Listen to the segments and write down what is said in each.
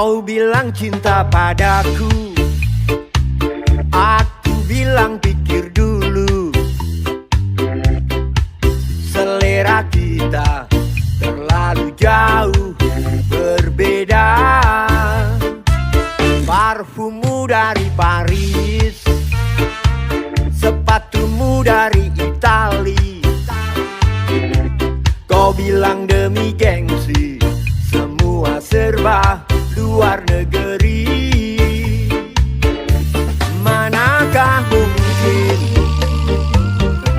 Kau bilang cinta padaku, aku bilang pikir dulu. Selera kita terlalu jauh berbeda. Parfummu dari Paris, sepatumu dari Itali. Kau bilang demi gengsi, semua serba luar negeri. Manakah mungkin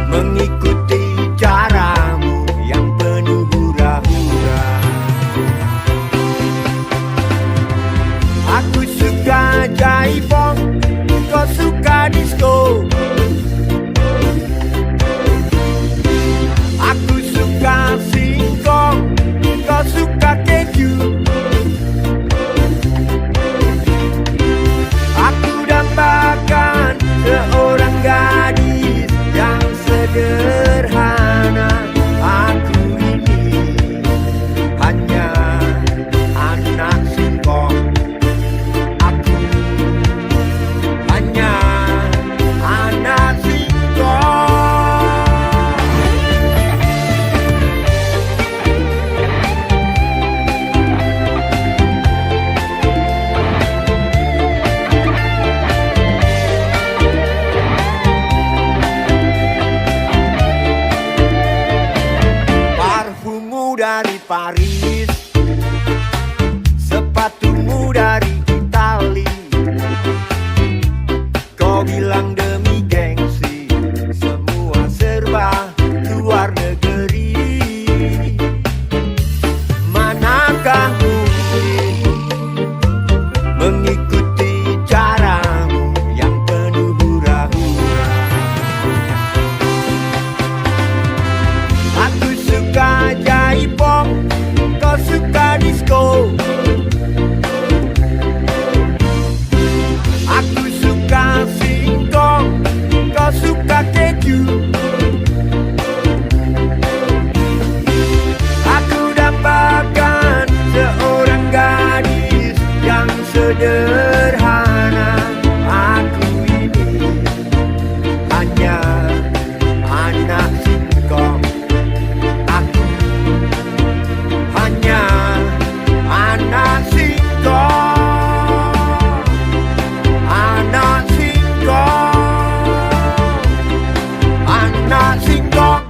mengikuti caramu yang penuh hura-hura. Aku suka jaipong, kau suka disco. Aku suka singkong, kau suka keju. Aku dambakan seorang gadis yang sederhana. Aku ini hanya anak singkong. Aku hanya anak singkong. Dari Paris, sepatumu dari Itali. Kau bilang demi gengsi, semua serba luar negeri. Manakah mungkin mengikuti caramu yang penuh hura-hura. Aku suka jaipong, kau suka disco. Aku suka singkong, kau suka keju. Aku dambakan seorang gadis yang sederhana. Aku ini hanya anak singkong. Aku hanya anak singkong. Anak singkong. Anak singkong.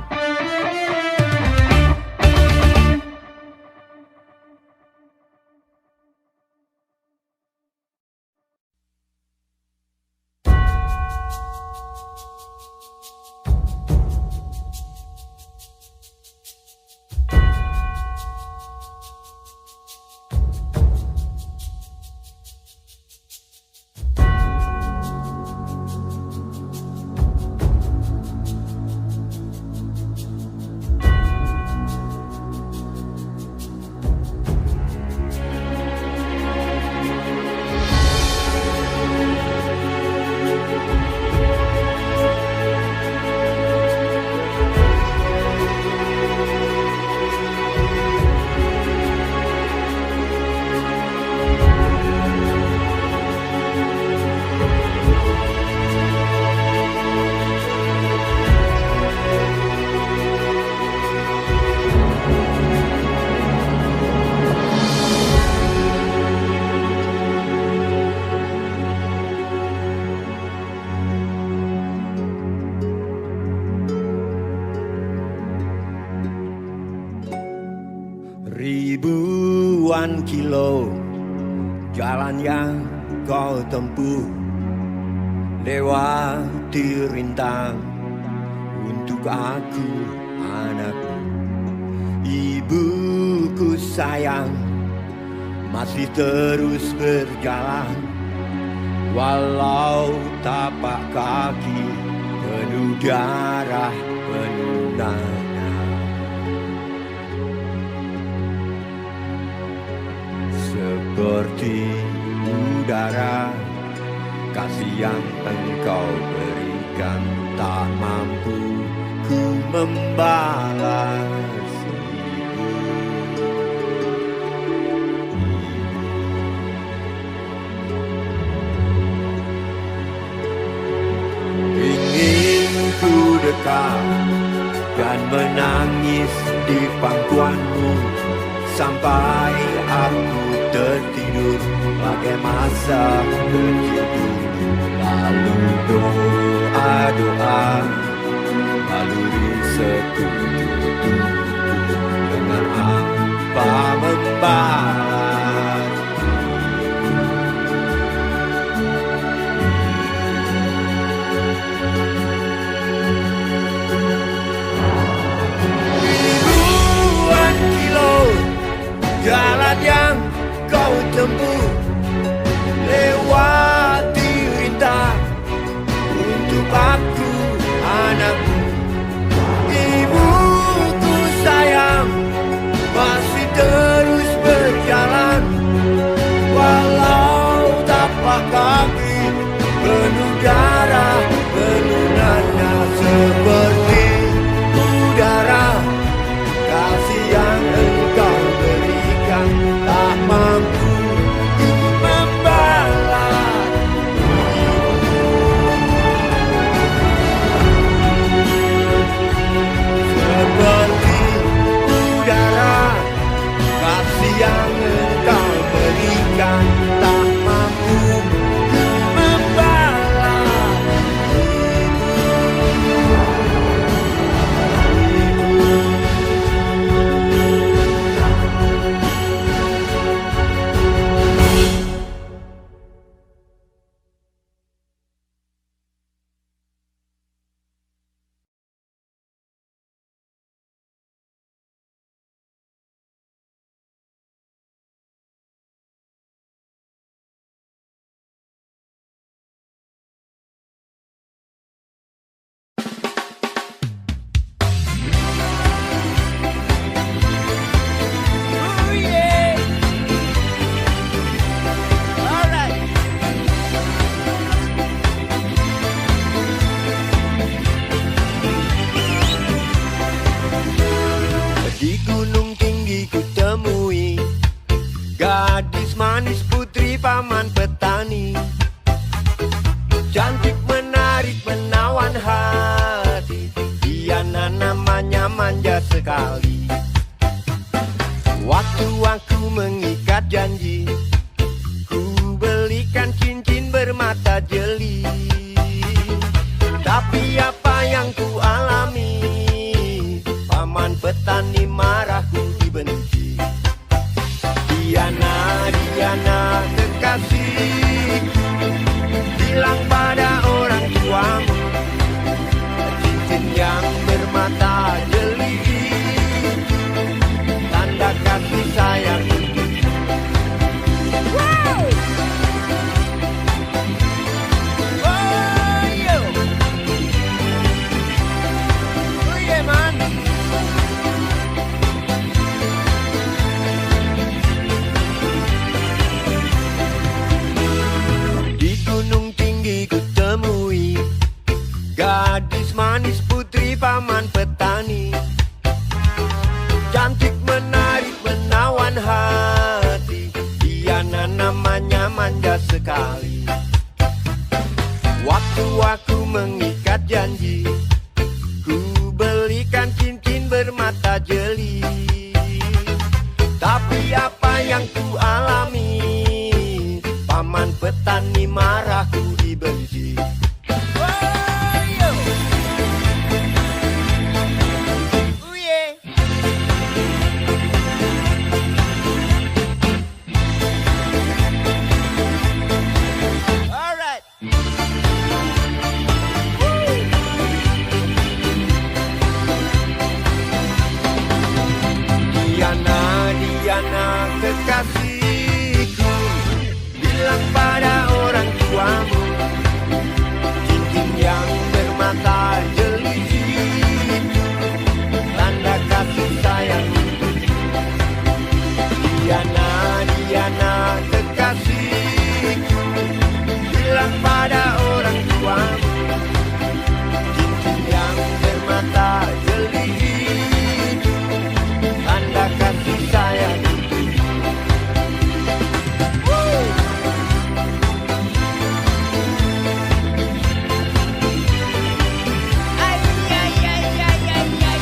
Ribuan kilo jalan yang kau tempuh, lewati rintang untuk aku anakmu. Ibuku sayang masih terus berjalan, walau tapak kaki penuh darah penuh nanah. Seperti udara, kasih yang engkau berikan tak mampu ku membalas. 「君 menangis di pangkuanmu sampai aku tertidur bagai masa kecil dulu. Lalu doa-doa, lalu sekutu dengan apa membalas. Ribuan kilo jalan yang kau tempuh, lewati rintang untuk aku anakku. Ibuku sayang masih terus berjalan, walau tapak kaki penuh darah, penunannya seperti udara. Kasih yang engkau berikan tak mampu membalas. Seperti udara, kasih yang engkau berikan tak mampu membalas. Di gunung tinggi ku temui gadis manis putri paman petani, cantik menarik menawan hati. Dia namanya manja sekali. Waktu aku mengikat janji, ku belikan cincin bermata jeli. Tapi apa yang ku alami, paman petani marahku dibenci. Diana, Diana kekasih, bilang pada orang tuamu cincin yang bermata jeli, tanda kasih sayang untukmu. Wow! Oh, yo! Oh, yeah, man! Di gunung tinggi ku temui gadis manis putri paman petani, cantik menarik menawan hati. Dia namanya manja sekali. Waktu aku mengikat janji, ku belikan cincin bermata jeli. Tapi apa yang ku alami, paman petani marahku dibenci. Oh, yo. Oh, yeah. All right. Diana, Diana kekasihku, bilang pada orang tuamu cincin yang bermata jeli, tanda kasih sayang untukmu. Diana, Diana kekasihku, bilang pada orang tuamu cincin yang bermata jeli, tanda kasih sayang untukmu. Ay, ay, ay, ay, ay, ay.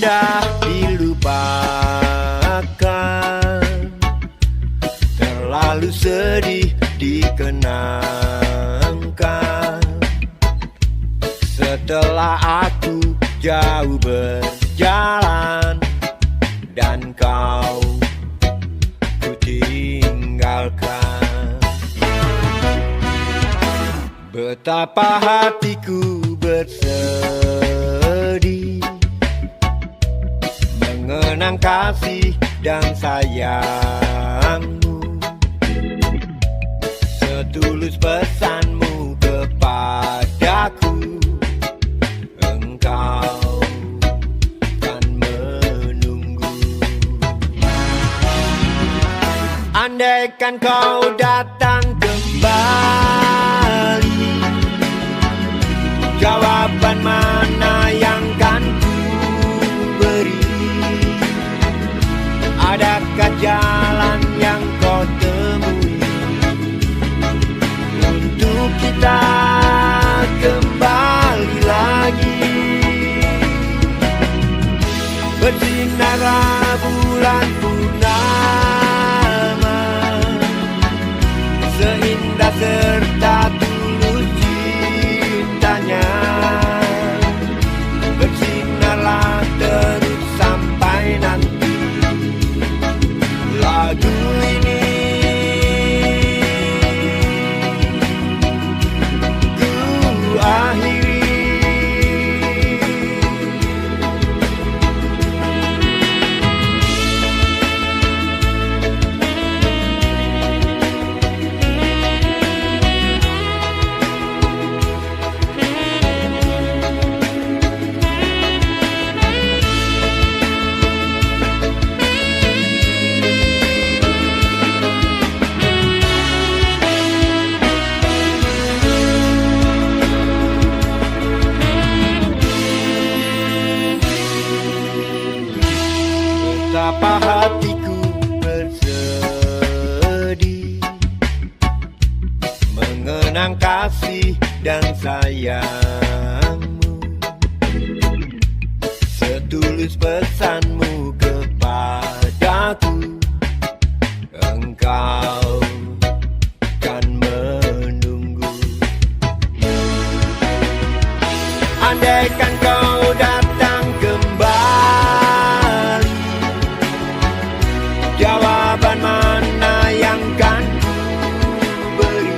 indah dilupakan, terlalu sedih dikenangkan. Setelah aku jauh berjalan dan kau ku tinggalkan, betapa hatiku bersedih mengenang kasih dan sayangmu. Setulus pesanmu kepadaku, engkau kan menunggu. Andaikan kau datang kembali, jawaban mana yang kan ku beri? Adakah jalan yang kau temui untuk kita kembali lagi? Bersinarlah bulan purnama, seindah serta tulus cintanya. Bersinarlah terus sampai nanti lagu ini ku akhiri. Betapa hatiku bersedih mengenang kasih dan sayangmu. Setulus pesanmu kepadaku, engkau kan menunggu. Andaikan kau datang kembali, jawaban mana yang kan ku beri?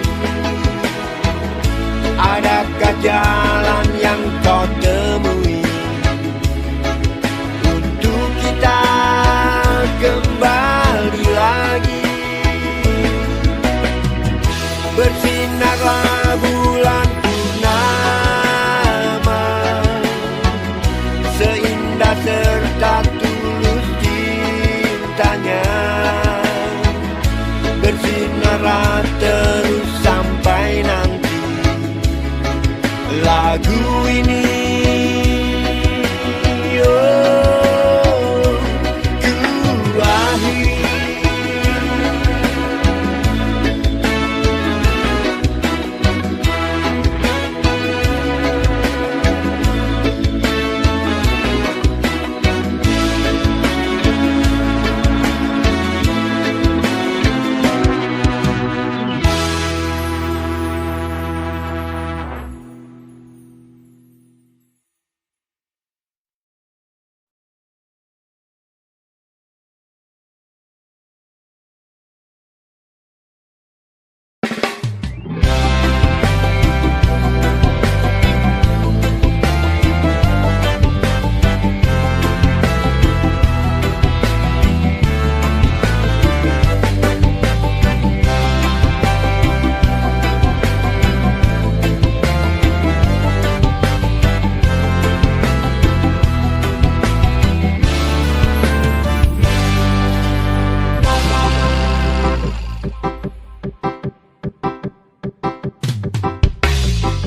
Adakah jalan yang kau temui untuk kita kembali lagi? Bersinarlah bulan purnama, seindah serta tulus cintanya. Bersinarlah terus sampai nanti lagu ini oh, ku akhiri.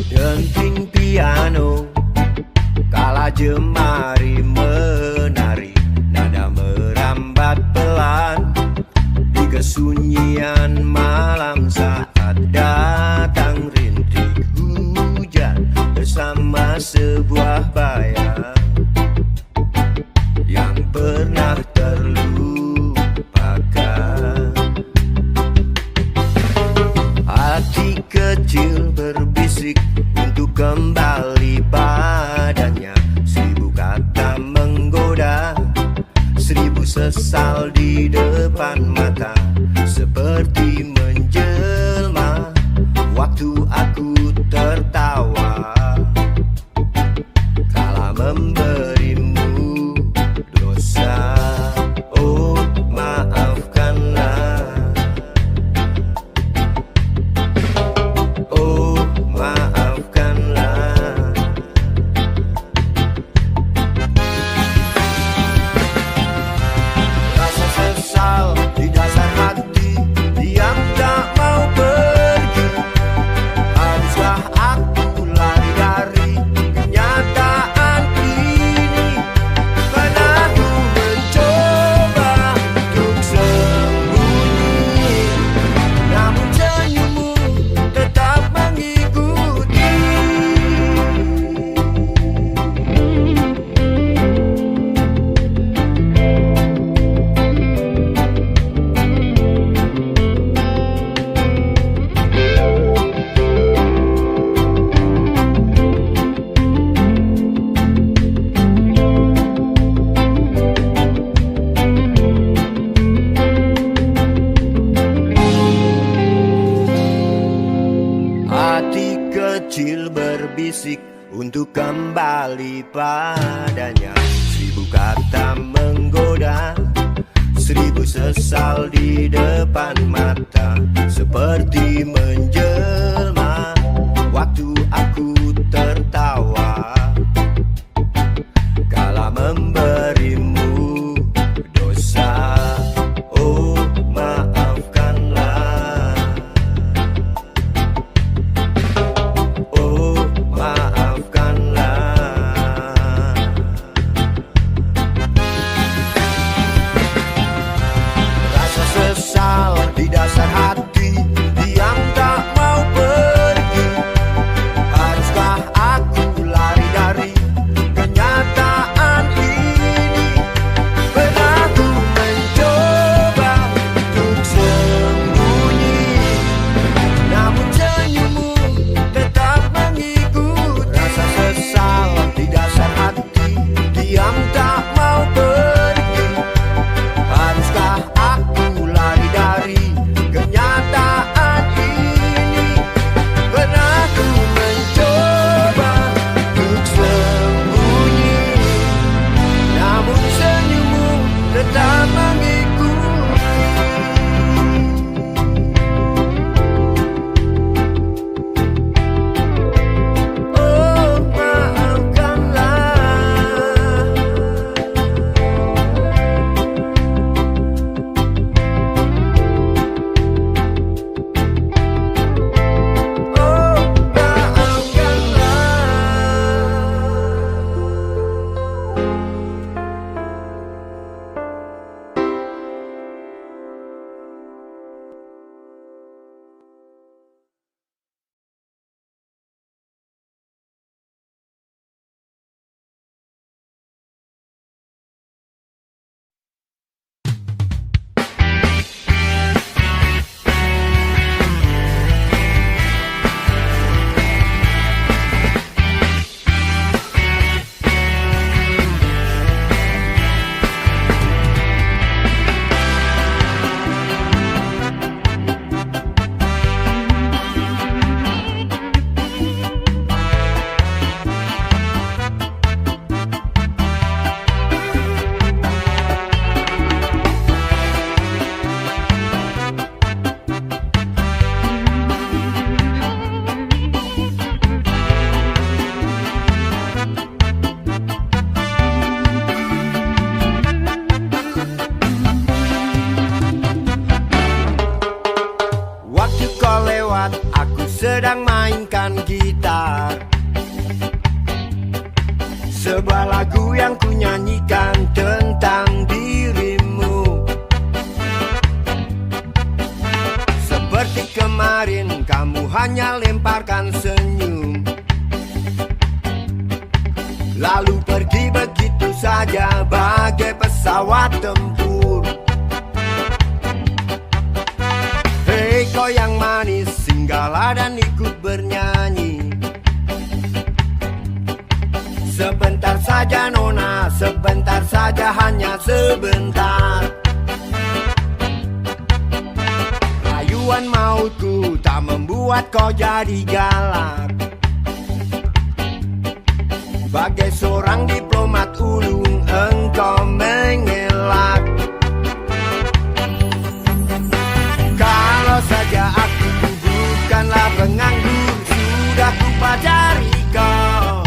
Denting piano kala jemari menari, nada merambat pelan di kesunyian malam saat datang rintik hujan bersama sebuah bayang. kecil berbisik untuk kembali padanya. 1000 kata menggoda, 1000 sesal di depan mata, seperti menjelma waktu aku tertawa kala memberimu dosa. Oh, maafkanlah. Oh, maafkanlah. Rasa sesal di dasar hati, diam tak mau pergi. Haruskah aku lari dari kenyataan ini? Karena aku mencoba untuk sembunyi, namun senyummu tetap mengikuti. Hati kecil berbisik untuk kembali padanya. 1000 kata menggoda, 1000 sesal di depan mata, seperti menjelma waktu aku tertawa kala memberimu dosa. Oh, maafkanlah. Oh, maafkanlah. Rasa sesal di dasar hati, diam tak mau pergi. Haruskah aku lari dari kenyataan ini? Pernah ku mencoba untuk sembunyi, namun senyummu tetap mengikuti. Rasa sesal di dasar hati, diam tak mau pergi. Haruskah aku lari dari kenyataan ini? Pernah ku mencoba untuk sembunyi, namun senyummu tetap mengikuti. Oh, maafkanlah. Oh, waktu kau lewat, aku sedang mainkan gitar. Sebuah lagu yang ku nyanyikan tentang dirimu. Seperti kemarin, kamu hanya lemparkan senyum, lalu pergi begitu saja bagai pesawat tempur. Hei kau yang manis, singgahlah dan ikut bernyanyi. Sebentar saja nona, sebentar saja, hanya sebentar. Rayuan mautku tak membuat kau jadi galak. Bagai seorang diplomat ulung engkau mengelak. Kalau saja aku bukanlah penganggur, sudah kupajari kau.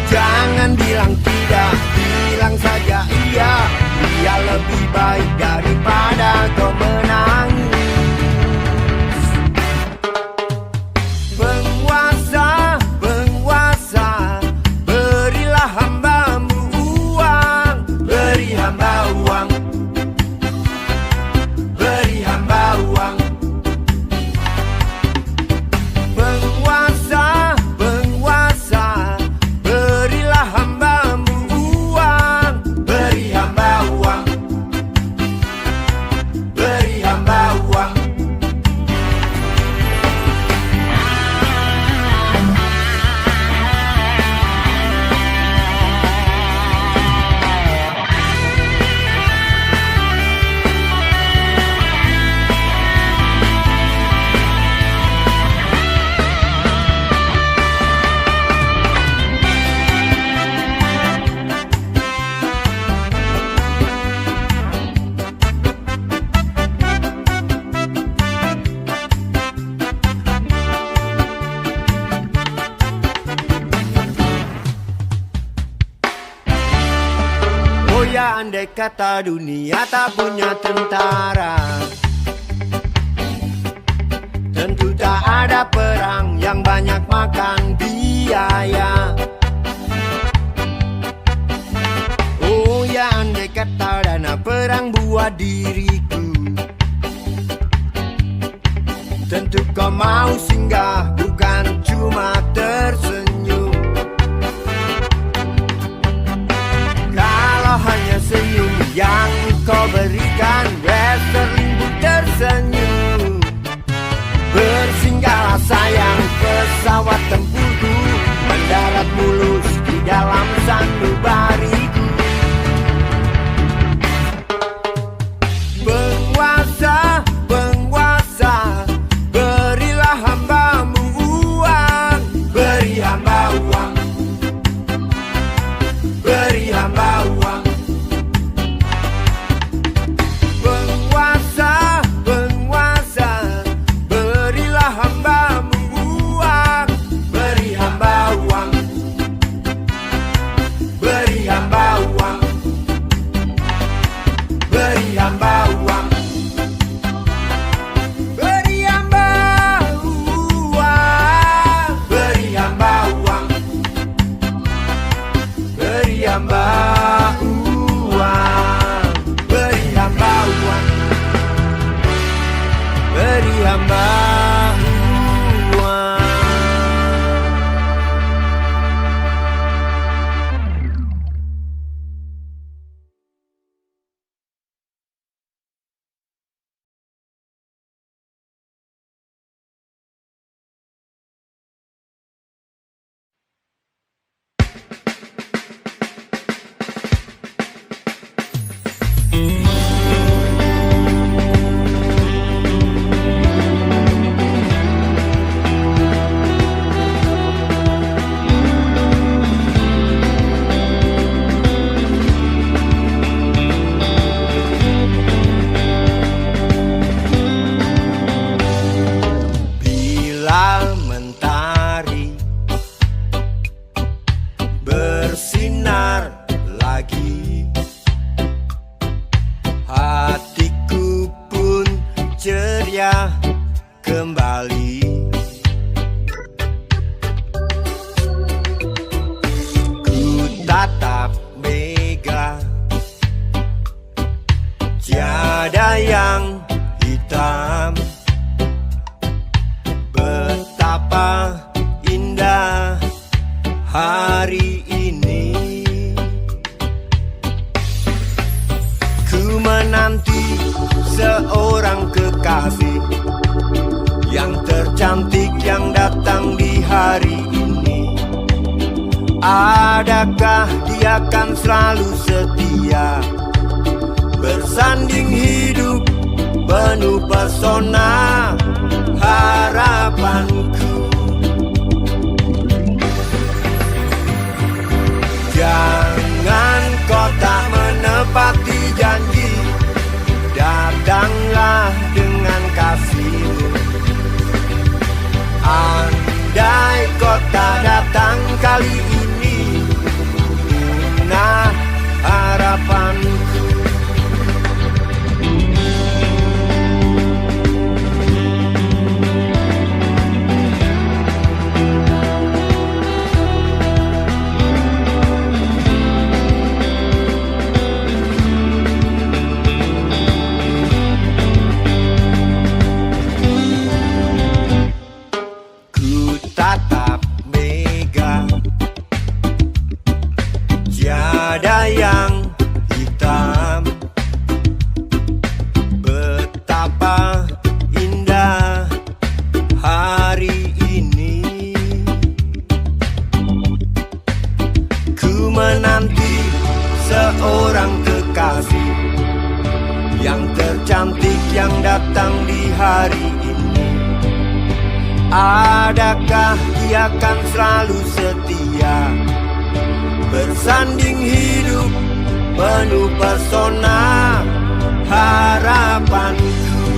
Jangan bilang tidak, bilang saja iya. Ia lebih baik daripada kau menangis. Penguasa, penguasa, berilah hambamu uang. Beri hamba uang, beri hamba uang. Penguasa, penguasa, berilah hambamu uang. Beri hamba uang, beri hamba uang. Oh ya, andai kata dunia tak punya tentara, tentu tak ada perang yang banyak makan biaya. Oh ya, andai kata dana perang buat diriku, tentu kau mau singgah, bukan cuma tersenyum. Kalau hanya senyum yang kau berikan, Westerling pun tersenyum. Bersinggahlah sayang pesawat tempurku, mendarat mulus di dalam sanubariku. Penguasa, penguasa, berilah hambamu uang. Beri hamba uang, beri hamba uang. Penguasa, penguasa, berilah hambamu uang. Beri hamba uang, beri hamba uang, beri hamba uang. Beri hamba uang, beri hamba uang, beri hamba uang, beri hamba uang, beri hamba uang. Bila mentari bersinar lagi, hatiku pun ceria kembali. Ku tatap mega, tiada yang hitam. Betapa indah hari ini. Ku menanti seorang kekasih yang Adakah dia kan selalu setia, bersanding hidup penuh pesona harapanku. Jangan kau tak menepati janji, datanglah dengan kasihmu. Andai kau tak datang kali ini, punah harapanku. Tatap mega, tiada yang hitam. Betapa indah hari ini. Ku menanti seorang kekasih yang tercantik yang datang di hari ini. Adakah dia kan selalu setia, bersanding hidup penuh pesona harapanku.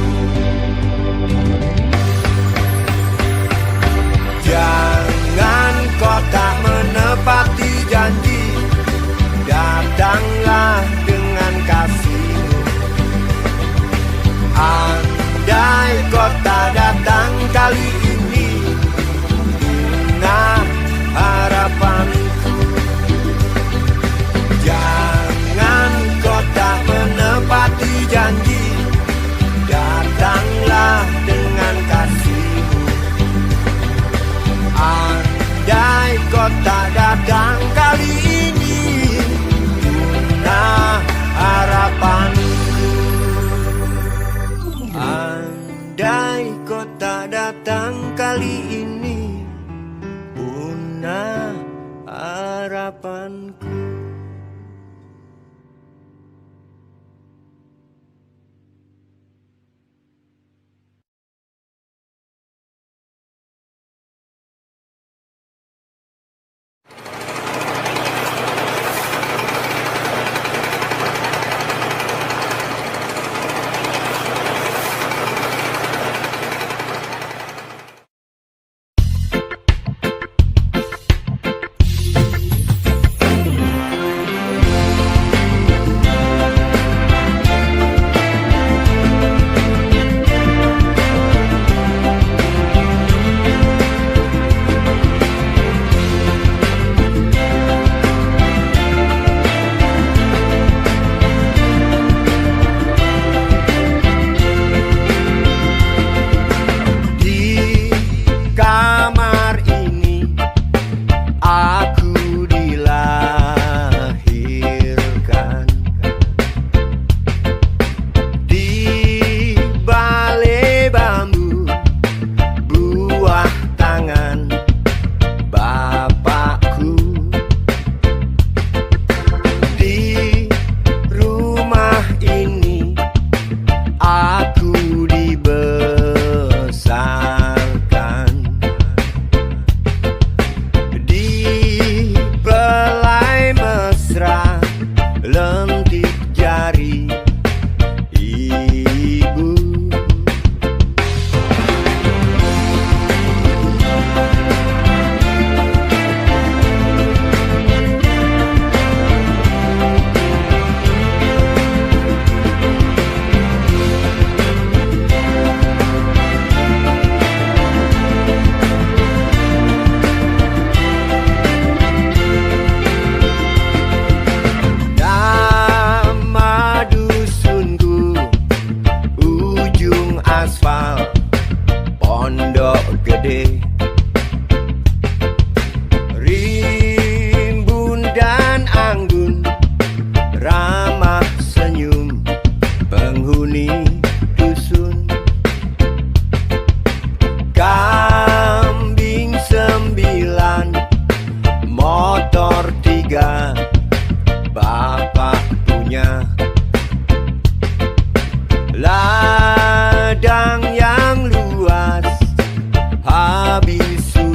Jangan kau tak menepati janji, datanglah dengan kasihmu. Andai kau tak datang kali ini, punah harapanku. Jangan kau tak menepati janji, datanglah dengan kasihmu. Andai kau tak datang kali ini, punah harapanku. Andai kau tak datang kali ini, punah harapanku.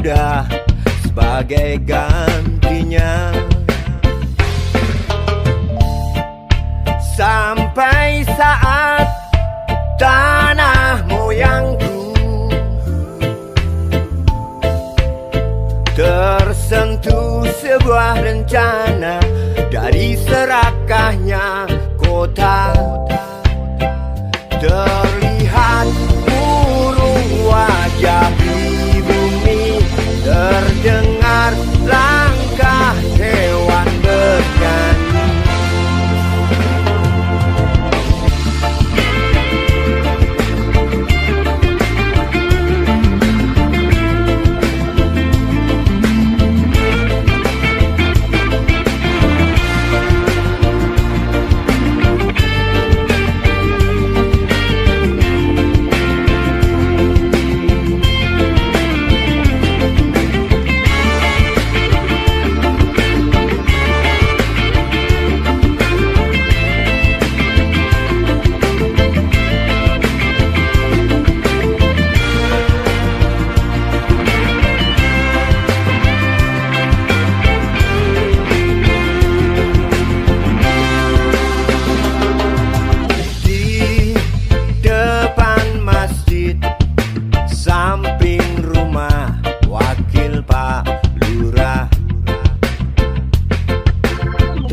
muda sebagai gantinya. Sampai saat tanah moyangku tersentuh sebuah rencana dari serakahnya kota. Terlihat burung wajah di bumi, terdengar langkah hewan bernyanyi.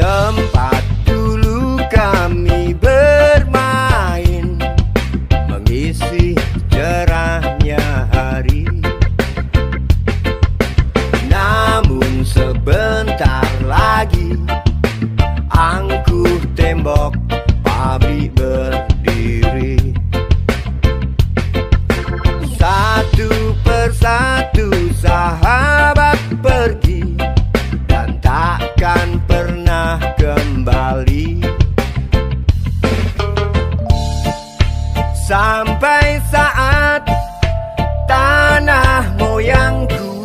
Tempat dulu kami bermain, mengisi cerahnya hari. Namun sebentar lagi angkuh tembok pabrik berdiri. Satu persatu sahabat pergi dan takkan pernah kembali. Sampai saat tanah moyangku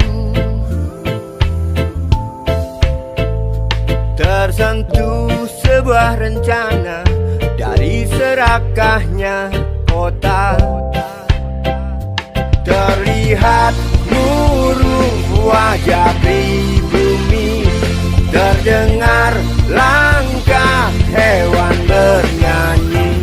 tersentuh sebuah rencana dari serakahnya kota. Terlihat burung wajah pribumi, terdengar langkah hewan bernyanyi.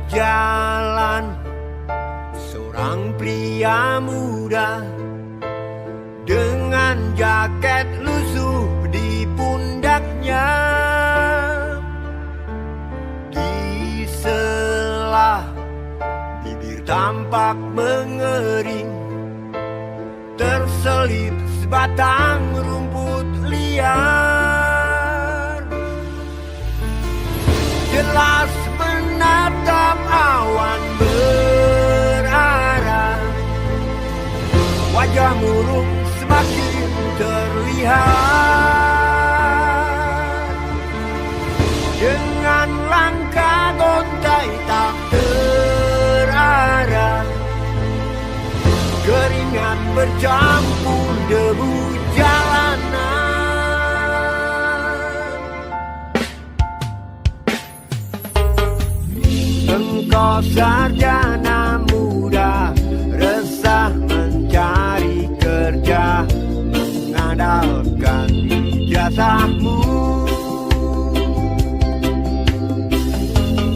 Berjalan seorang pria muda dengan jaket lusuh di pundaknya. Di sela bibir tampak mengering, terselip sebatang rumput liar. Jelas menatap awan berarah, Engkau sarjana muda, resah mencari kerja, mengandalkan ijazahmu.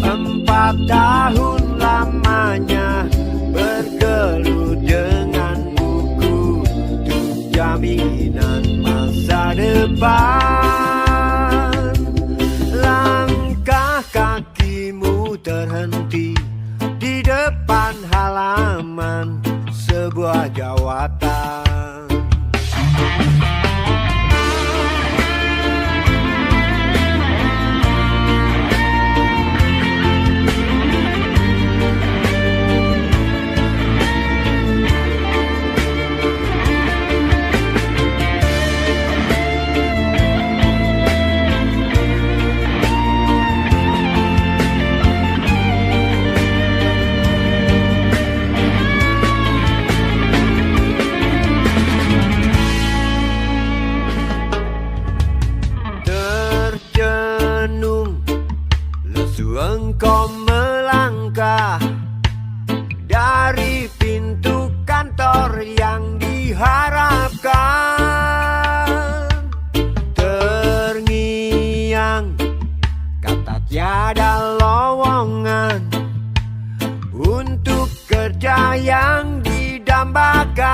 4 tahun lamanya bergelut dengan buku untuk jaminan masa depan. Langkah kakimu terhenti di depan halaman sebuah jawatan. Engkau melangkah dari pintu kantor yang diharapkan. Terngiang kata tiada lowongan untuk kerja yang didambakan.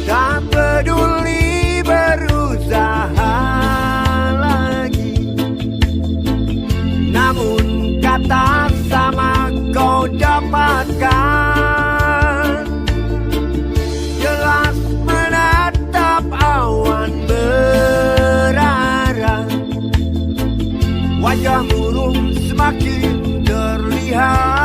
Tak peduli berusaha, namun kata sama kau dapatkan. Jelas menatap awan berarah, wajah murung semakin terlihat.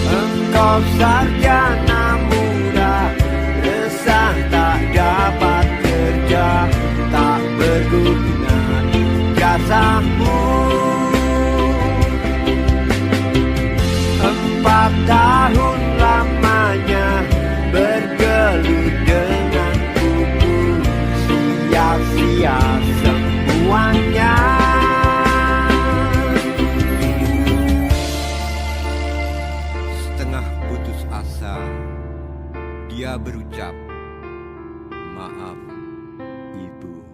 Engkau sarjana muda, resah tak dapat kerja, tak berguna ijazahmu. 4 tahun lamanya bergelut dengan buku, sia-sia semuanya. Setengah putus asa, dia berucap, "Maaf, Ibu."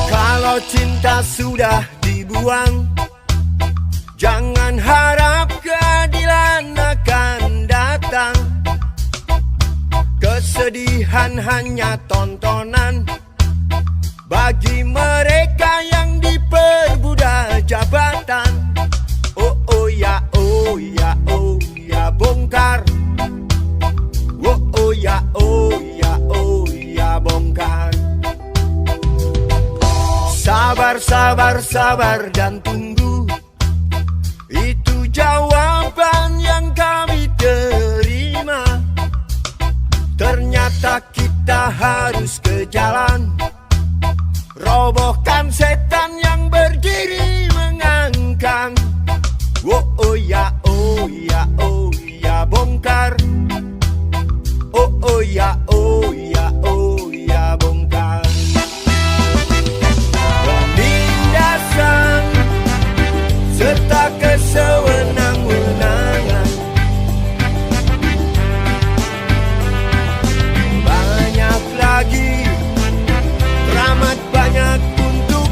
Kalau cinta sudah dibuang, jangan harap keadilan akan datang. Kesedihan hanya tontonan bagi mereka yang diperbudak jabatan. Oh oh ya, oh ya, oh ya, bongkar. Oh oh ya, oh ya, oh ya, bongkar. Sabar, sabar, sabar dan tunggu, itu jawaban yang kami terima. Ternyata kita harus ke jalan, robohkan setan yang berdiri mengangkang. Oh oh ya, oh ya, oh ya, bongkar. Oh oh ya, oh ya, oh ya, bongkar. Penindasan serta kesewenang-wenangan, banyak lagi, teramat banyak untuk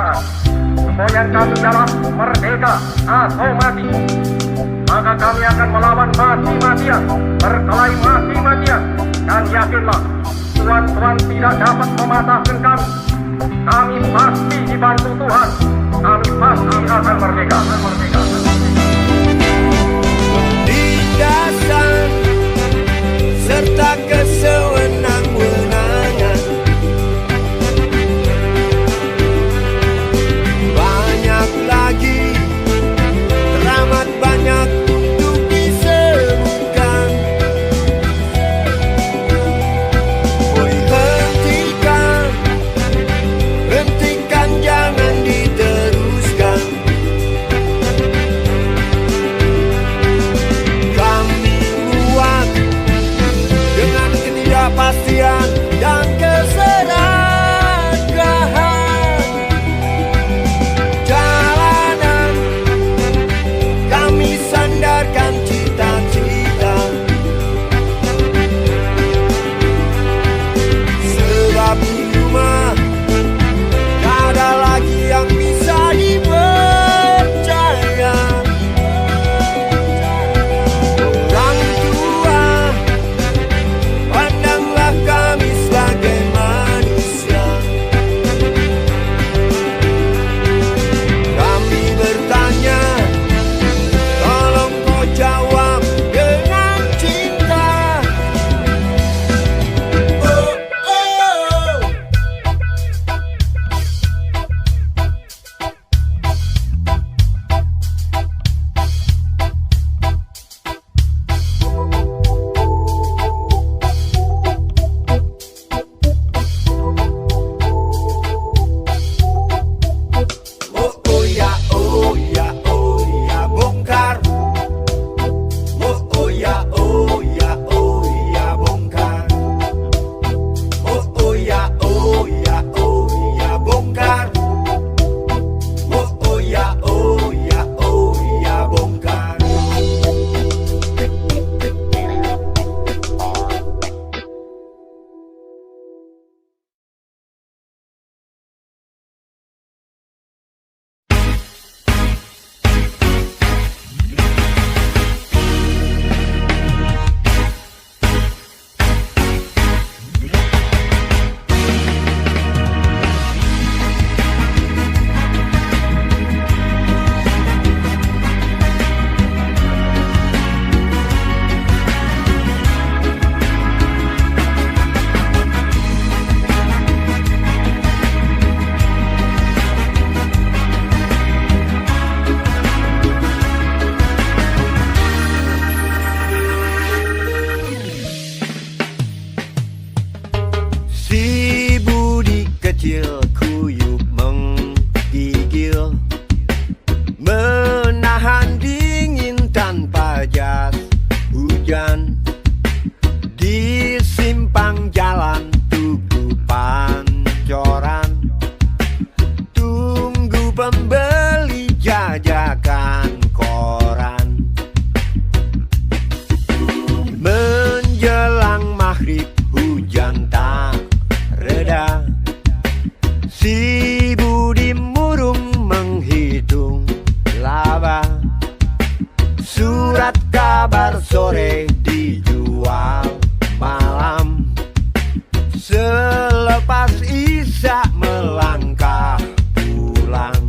kemerdekaan. Semboyan kami adalah merdeka atau mati. Maka kami akan melawan mati-matian, berkelahi mati-matian. Dan yakinlah, tuan-tuan tidak dapat mematahkan kami. Kami pasti dibantu Tuhan. Kami pasti akan merdeka. Tindasan serta kesewenang-wenangan, banyak lagi, teramat banyak untuk disebutkan. Oi, hentikan, jangan diteruskan. Kami muak dengan ketidakpastian dan keserakahan jalanan. Kami sandarkan cita-cita, sebab di rumah tak ada lagi yang bisa dipercaya. Orang tua, pandanglah kami sebagai manusia. Kami bertanya, tolong kau jawab dengan cinta. Oh, oh. Oh ya, oh ya, oh ya, bongkar. Oh ya, oh ya, oh ya, bongkar. Oh ya, oh ya, oh ya, bongkar. Oh ya, oh ya, oh ya, bongkar. Si Budi kecil kuyup menggigil, menahan dingin tanpa jas hujan. Di simpang jalan Tugu Pancoran, tunggu pembeli jajakan koran. Menjelang maghrib hujan tak reda, si Budi murung menghitung laba. Surat kabar sore dijual malam. Selepas isya melangkah pulang.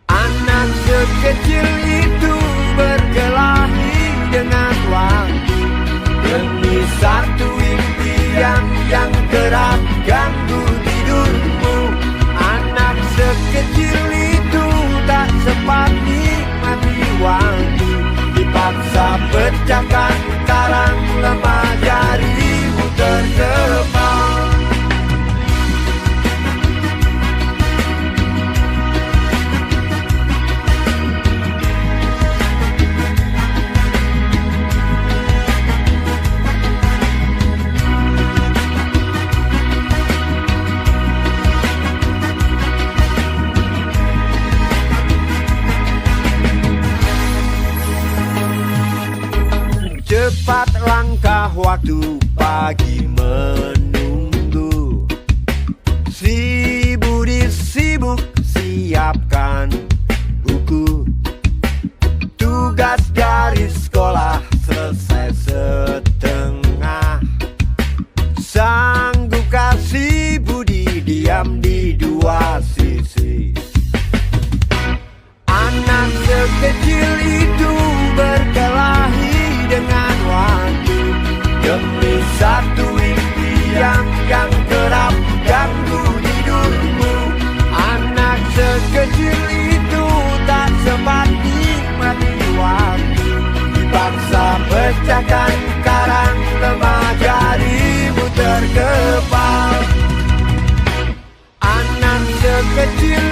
Anak sekecil itu berkelahi dengan waktu demi satu impian yang kerap ganggu tidurmu. Anak sekecil itu tak sempat nikmati waktu, dipaksa pecahkan karang lemah jarimu terkepal. Cepat langkah waktu, pagi menunggu. Si Budi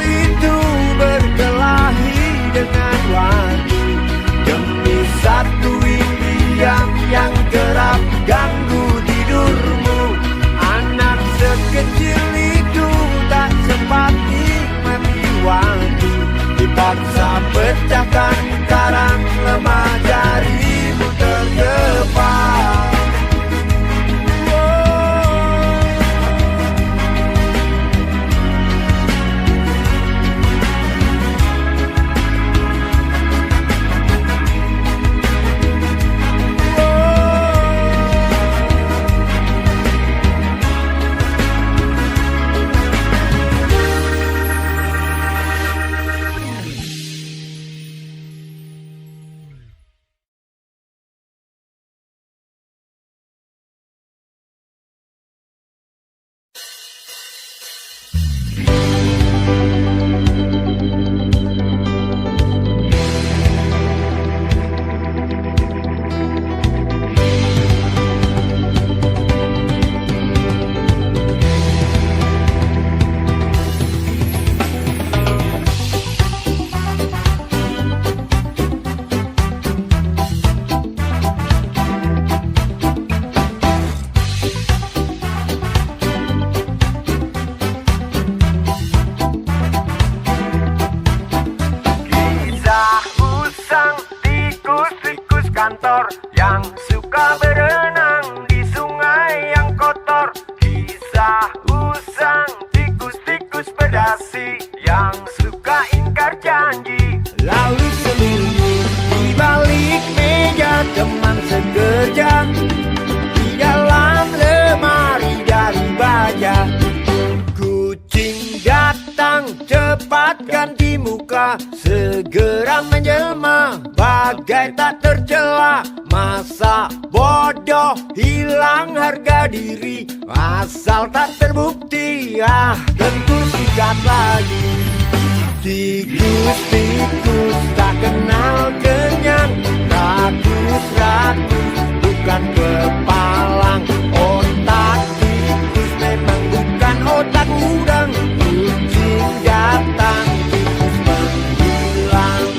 itu berkelahi dengan waktu demi satu impian yang kerap ganggu tidurmu. Anak sekecil itu tak sempat nikmati waktu, dipaksa pecahkan karang lemah jarimu terdepan. Kantor yang suka berenang di sungai yang kotor. Kisah usang tikus-tikus pedasi yang suka ingkar janji. Lalu sembunyi di balik meja teman sekerja, di dalam lemari dari baja. Kucing datang cepat ganti muka, segera menjelma bagai tak tercela. Masa bodoh hilang harga diri, asal tak terbukti, tentu sikat lagi. Tikus-tikus tak kenal kenyang, rakus-rakus bukan kepalang. Otak tikus memang bukan otak udang. Kucing datang, tikus menghilang.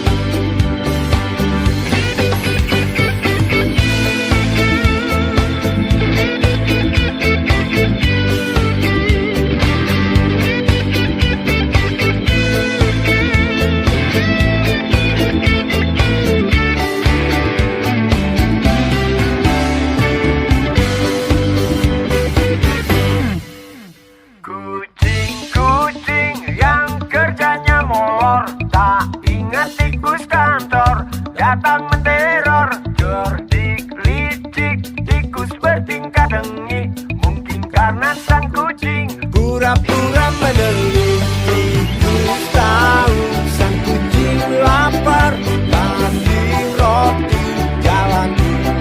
Datang menteror, cerdik licik, tikus bertingkah dengki. Mungkin karena sang kucing pura-pura meneluh. Tikus tahu sang kucing lapar, kasih roti jalan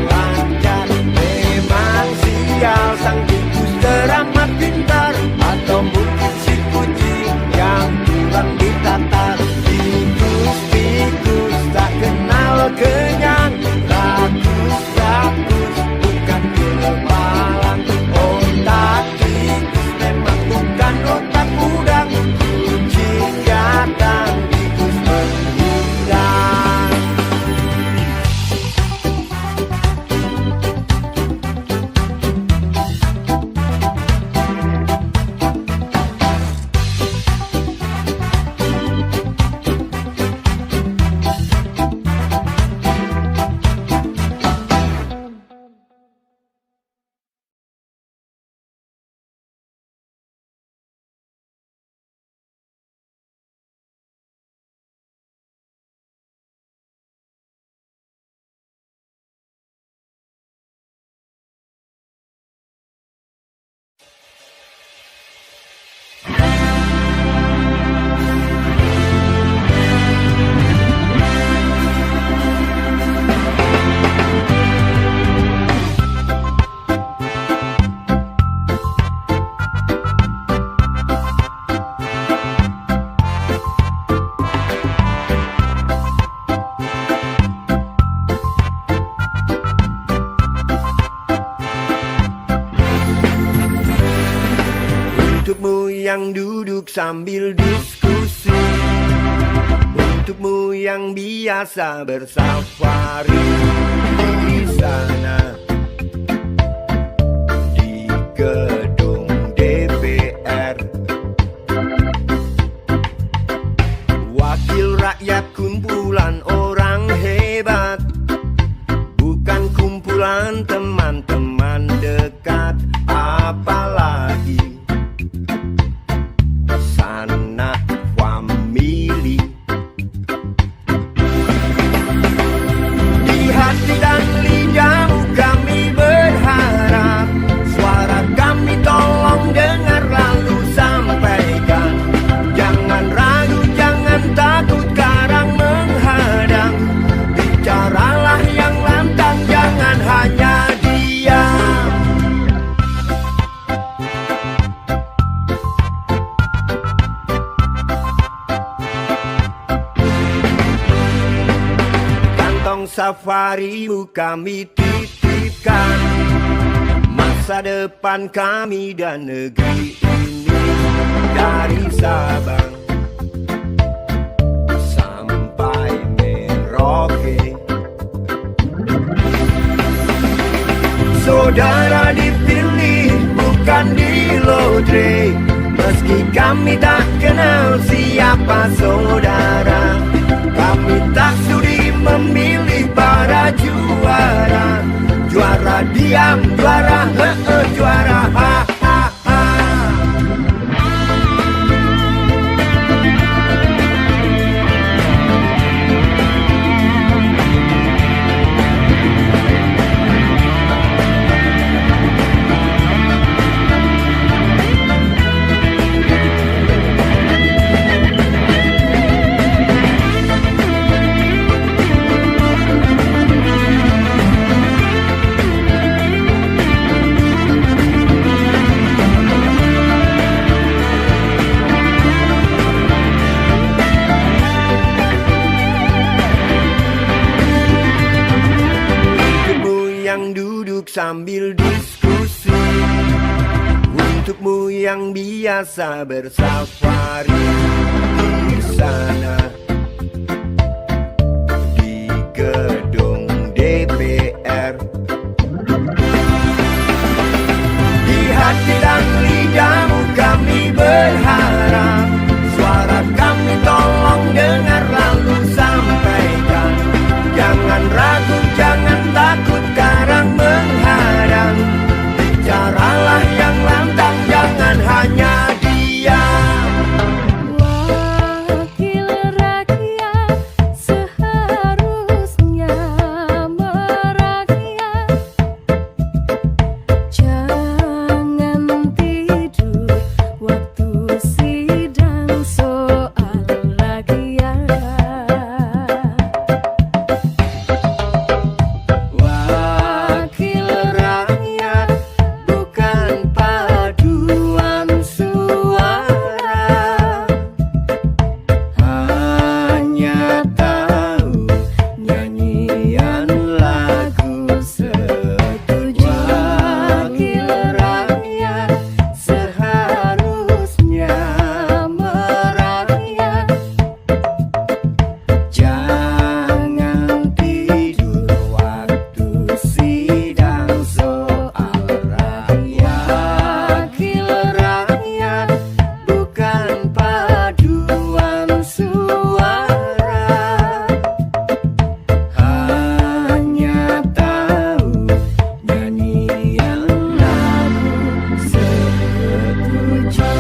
lancar. Memang sial sang tikus teramat pintar, atau mungkin si kucing yang kurang ditatar. Tikus-tikus tak kenal kenyang, rakus-rakus bukan kepalang. Otak tikus memang bukan otak udang. Kucing datang, tikus menghilang. Untukmu yang duduk sambil diskusi, yang biasa bersafari di sana, di gedung DPR. Wakil rakyat kumpulan orang hebat, bukan kumpulan teman-teman dekat, apalagi sanak famili. Di hati dan lidahmu kami berharap, suara kami tolong dengar lalu sampaikan. Jangan ragu, jangan takut karang menghadang, bicaralah yang lantang, jangan hanya diam. Kantong safarimu kami titipkan, masa depan kami dan negeri ini. Dari Sabang sampai Merauke, saudara dipilih bukan di lotre. Meski kami tak kenal siapa saudara, kami tak sudi memilih para juara. Juara diam, juara juara ha ha ha. Yang duduk sambil diskusi, untukmu yang biasa bersafari di sana, di gedung DPR. Di hati dan lidahmu kami berharap, suara kami tolong dengar lalu sampaikan. Jangan ragu, jangan takut karang menghadang, bicaralah yang lantang, jangan hanya diam. Wakil rakyat seharusnya merakyat, jangan tidur waktu sidang soal rakyat. Wakil rakyat bukan paduan suara, hanya tahu nyanyian lagu setuju. Wakil rakyat seharusnya merakyat, jangan tidur waktu sidang soal rakyat. Wakil rakyat bukan paduan suara, hanya tahu nyanyian lagu setuju.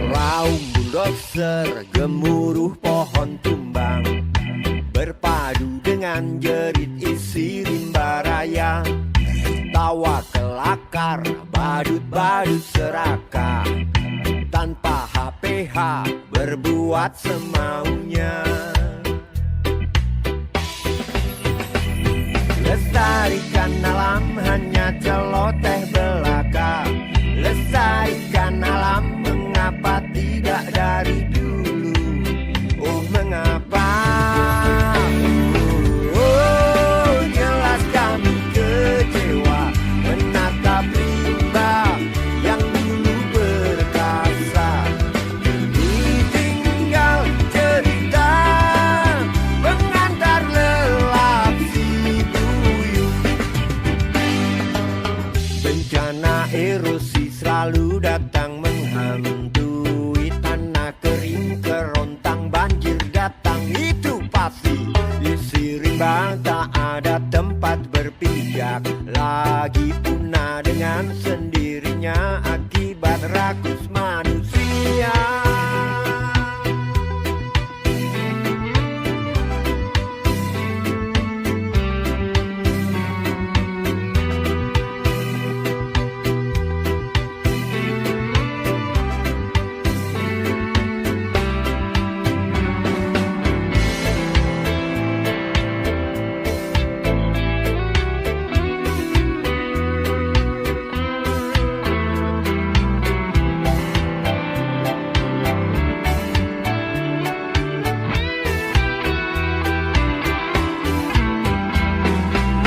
Raung bulldozer, gemuruh pohon tumbang, berpadu dengan jerit isi rimba raya. Tawa kelak terbongkar, badut-badut serakah tanpa HPH berbuat semaunya. Lestarikan alam hanya celoteh belaka. Lestarikan alam, mengapa tidak dari dulu? Oh mengapa? Oh jelas kami kecewa menatap limbah yang dulu berkasa. Ditinggal cerita mengantar lelap si duyung. Bencana erosi selalu datang menghantui tanah kering, kerontang banjir datang itu pasti. Isi rimba tak ada tempat berpijak, lagi punah dengan sendirinya akibat rakus manusia.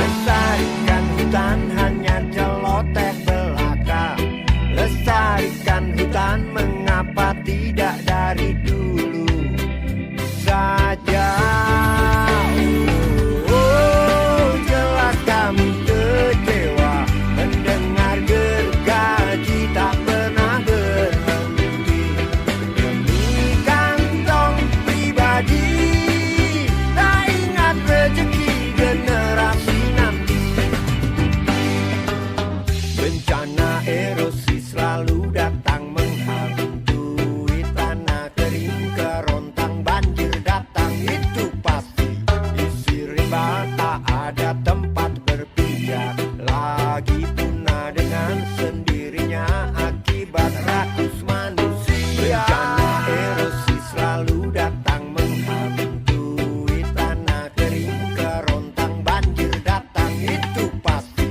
Lestarikan hutan hanya celoteh belaka. Lestarikan hutan, mengapa tidak dari dulu saja? Oh jelas kami kecewa mendengar gergaji tak pernah berhenti. Demi kantong pribadi tak ingat rezeki generasi nanti. Bencana erosi selalu datang menghantui tanah kering, kerontang banjir datang itu pasti. Isi rimba tak ada tempat berpijak, lagi punah dengan sendirinya akibat rakus manusia. Bencana erosi selalu datang menghantui tanah kering, kerontang banjir datang itu pasti.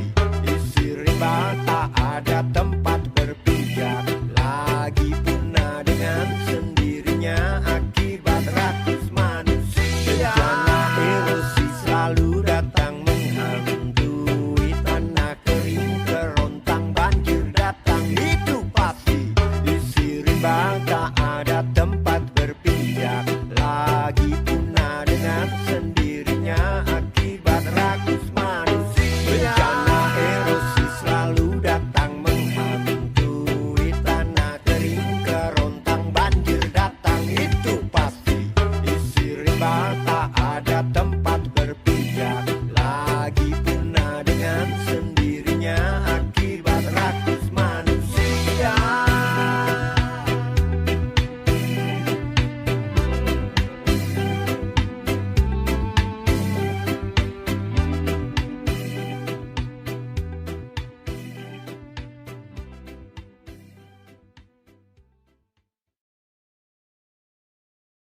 Isi rimba tak ada tempat berpijak, lagi punah dengan sendirinya akibat rakus manusia. Bencana erosi selalu datang menghantui tanah kering, kerontang banjir datang itu pasti. Isi rimba tak ada tempat berpijak, lagi punah dengan sendirinya akibat rakus